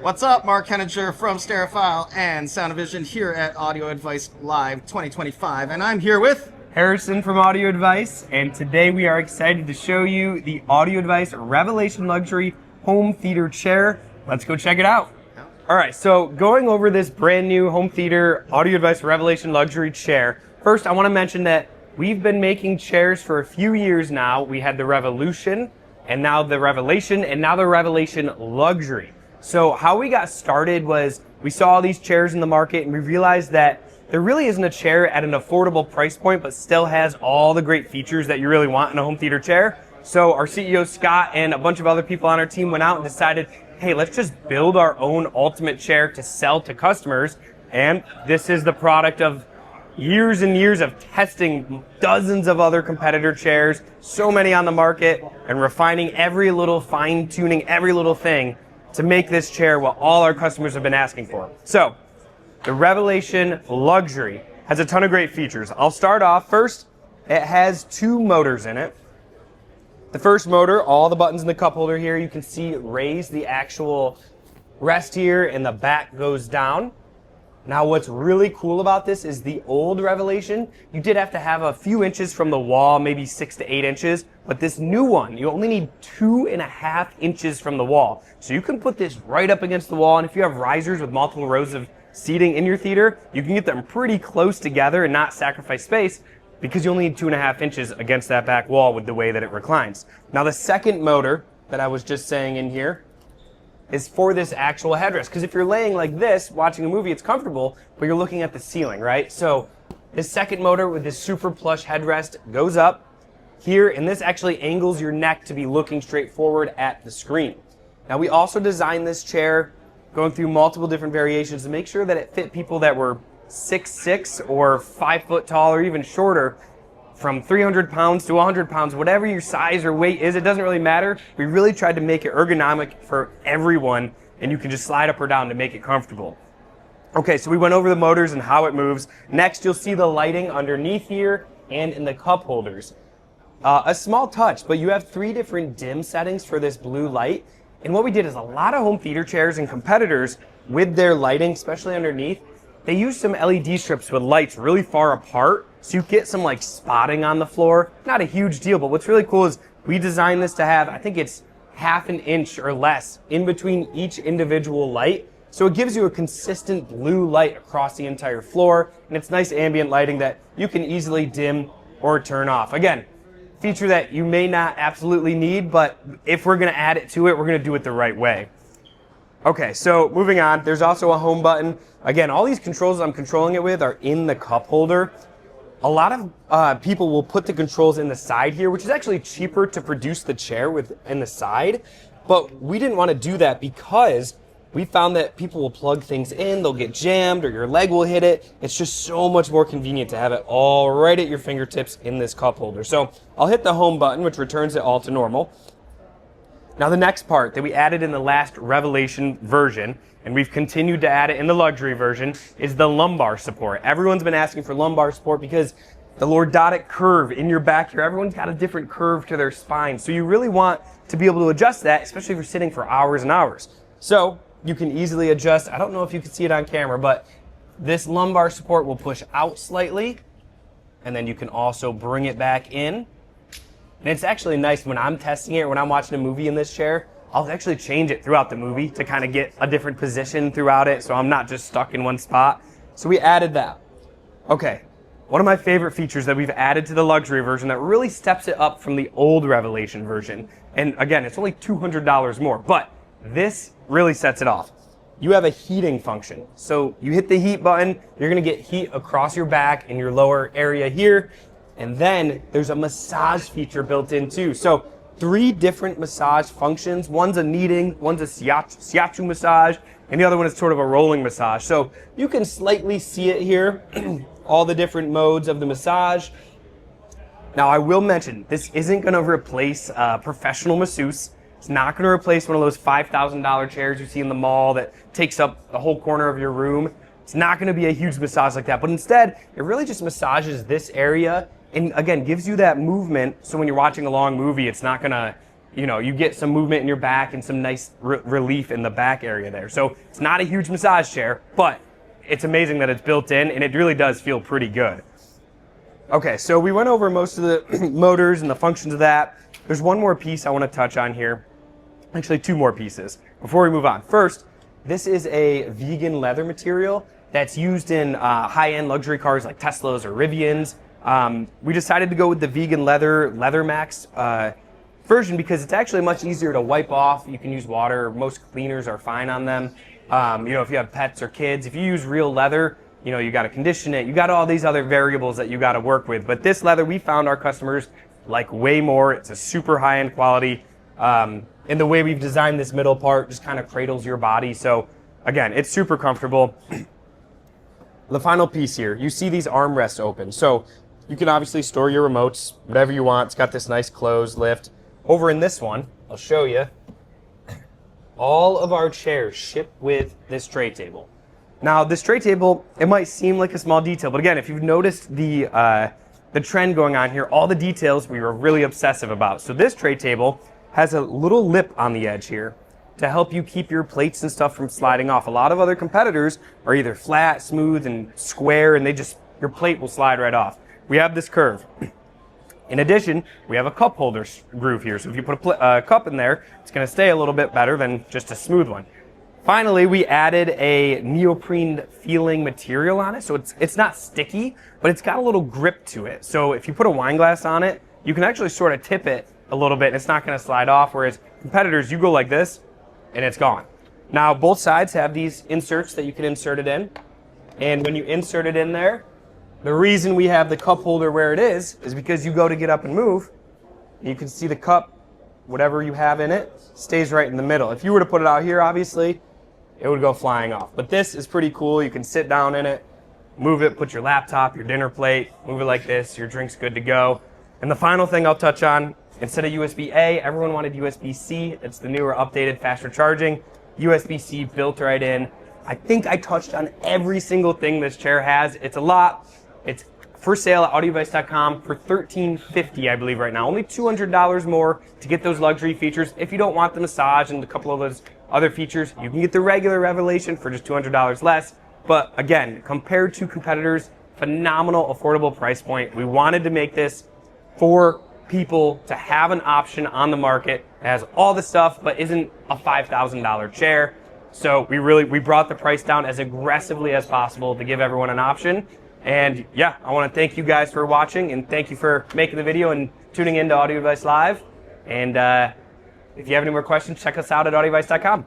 What's up? Mark Henninger from Stereophile and Sound-O-Vision here at Audio Advice Live 2025, and I'm here with Harrison from Audio Advice, and today we are excited to show you the Audio Advice Revelation Luxury Home Theater Chair. Let's go check it out. All right, so going over this brand new home theater Audio Advice Revelation Luxury Chair, first I want to mention that we've been making chairs for a few years now. We had the Revolution, and now the Revelation, and now the Revelation Luxury. So how we got started was we saw all these chairs in the market and we realized that there really isn't a chair at an affordable price point but still has all the great features that you really want in a home theater chair. So our CEO Scott and a bunch of other people on our team went out and decided, hey, let's just build our own ultimate chair to sell to customers. And this is the product of years and years of testing dozens of other competitor chairs, so many on the market, and refining every little fine-tuning, every little thing to make this chair what all our customers have been asking for. So, the Revelation Luxury has a ton of great features. I'll start off first. It has two motors in it. The first motor, all the buttons in the cup holder here, you can see raise the actual rest here and the back goes down. Now what's really cool about this is the old Revelation, you did have to have a few inches from the wall, maybe 6 to 8 inches, but this new one, you only need 2.5 inches from the wall. So you can put this right up against the wall, and if you have risers with multiple rows of seating in your theater, you can get them pretty close together and not sacrifice space because you only need 2.5 inches against that back wall with the way that it reclines. Now the second motor that I was just saying in here is for this actual headrest. Because if you're laying like this, watching a movie, it's comfortable, but you're looking at the ceiling, right? So this second motor with this super plush headrest goes up here, and this actually angles your neck to be looking straight forward at the screen. Now we also designed this chair going through multiple different variations to make sure that it fit people that were 6'6" or 5 foot tall or even shorter, from 300 pounds to 100 pounds, whatever your size or weight is, it doesn't really matter. We really tried to make it ergonomic for everyone, and you can just slide up or down to make it comfortable. Okay, so we went over the motors and how it moves. Next, you'll see the lighting underneath here and in the cup holders. A small touch, but you have 3 different dim settings for this blue light. And what we did is a lot of home theater chairs and competitors with their lighting, especially underneath, they use some LED strips with lights really far apart, so you get some like spotting on the floor. Not a huge deal, but what's really cool is we designed this to have, I think it's 1/2 inch or less in between each individual light. So it gives you a consistent blue light across the entire floor, and it's nice ambient lighting that you can easily dim or turn off. Again, feature that you may not absolutely need, but if we're gonna add it to it, we're gonna do it the right way. Okay, so moving on, there's also a home button. Again, all these controls I'm controlling it with are in the cup holder. A lot of people will put the controls in the side here, which is actually cheaper to produce the chair with in the side, but we didn't want to do that because we found that people will plug things in, they'll get jammed, or your leg will hit it. It's just so much more convenient to have it all right at your fingertips in this cup holder. So I'll hit the home button, which returns it all to normal. Now the next part that we added in the last Revelation version, and we've continued to add it in the luxury version, is the lumbar support. Everyone's been asking for lumbar support because the lordotic curve in your back here, everyone's got a different curve to their spine. So you really want to be able to adjust that, especially if you're sitting for hours and hours. So you can easily adjust. I don't know if you can see it on camera, but this lumbar support will push out slightly, and then you can also bring it back in. And it's actually nice when I'm testing it, when I'm watching a movie in this chair, I'll actually change it throughout the movie to kind of get a different position throughout it so I'm not just stuck in one spot. So we added that. Okay, one of my favorite features that we've added to the luxury version that really steps it up from the old Revelation version. And again, it's only $200 more, but this really sets it off. You have a heating function. So you hit the heat button, you're gonna get heat across your back and your lower area here. And then there's a massage feature built in too. So 3 different massage functions. One's a kneading, one's a shiatsu massage, and the other one is sort of a rolling massage. So you can slightly see it here, all the different modes of the massage. Now I will mention, this isn't gonna replace a professional masseuse. It's not gonna replace one of those $5,000 chairs you see in the mall that takes up the whole corner of your room. It's not gonna be a huge massage like that, but instead, it really just massages this area and again, gives you that movement so when you're watching a long movie, it's not gonna you get some movement in your back and some nice relief in the back area there. So it's not a huge massage chair, but it's amazing that it's built in, and it really does feel pretty good. Okay, so we went over most of the motors and the functions of that. There's one more piece I want to touch on here. Actually, two more pieces before we move on. First, this is a vegan leather material that's used in high-end luxury cars like Teslas or Rivians. We decided to go with the vegan Leather Max version because it's actually much easier to wipe off. You can use water. Most cleaners are fine on them. If you have pets or kids, if you use real leather, you got to condition it. You got all these other variables that you got to work with. But this leather, we found our customers like way more. It's a super high-end quality. And the way we've designed this middle part just kind of cradles your body. So again, it's super comfortable. The final piece here, you see these armrests open. So you can obviously store your remotes, whatever you want. It's got this nice closed lift. Over in this one, I'll show you. All of our chairs ship with this tray table. Now, this tray table, it might seem like a small detail, but again, if you've noticed the trend going on here, all the details we were really obsessive about. So this tray table has a little lip on the edge here to help you keep your plates and stuff from sliding off. A lot of other competitors are either flat, smooth, and square, and your plate will slide right off. We have this curve. In addition, we have a cup holder groove here. So if you put a cup in there, it's going to stay a little bit better than just a smooth one. Finally, we added a neoprene feeling material on it. So it's not sticky, but it's got a little grip to it. So if you put a wine glass on it, you can actually sort of tip it a little bit and it's not going to slide off. Whereas competitors, you go like this and it's gone. Now, both sides have these inserts that you can insert it in. And when you insert it in there, the reason we have the cup holder where it is because you go to get up and move, and you can see the cup, whatever you have in it, stays right in the middle. If you were to put it out here, obviously, it would go flying off. But this is pretty cool. You can sit down in it, move it, put your laptop, your dinner plate, move it like this, your drink's good to go. And the final thing I'll touch on, instead of USB-A, everyone wanted USB-C. It's the newer, updated, faster charging. USB-C built right in. I think I touched on every single thing this chair has. It's a lot. It's for sale at audioadvice.com for $1,350, I believe, right now. Only $200 more to get those luxury features. If you don't want the massage and a couple of those other features, you can get the regular Revelation for just $200 less. But again, compared to competitors, phenomenal, affordable price point. We wanted to make this for people to have an option on the market that has all the stuff but isn't a $5,000 chair. So we brought the price down as aggressively as possible to give everyone an option. And yeah, I want to thank you guys for watching and thank you for making the video and tuning in to Audio Advice Live. And if you have any more questions, check us out at audioadvice.com.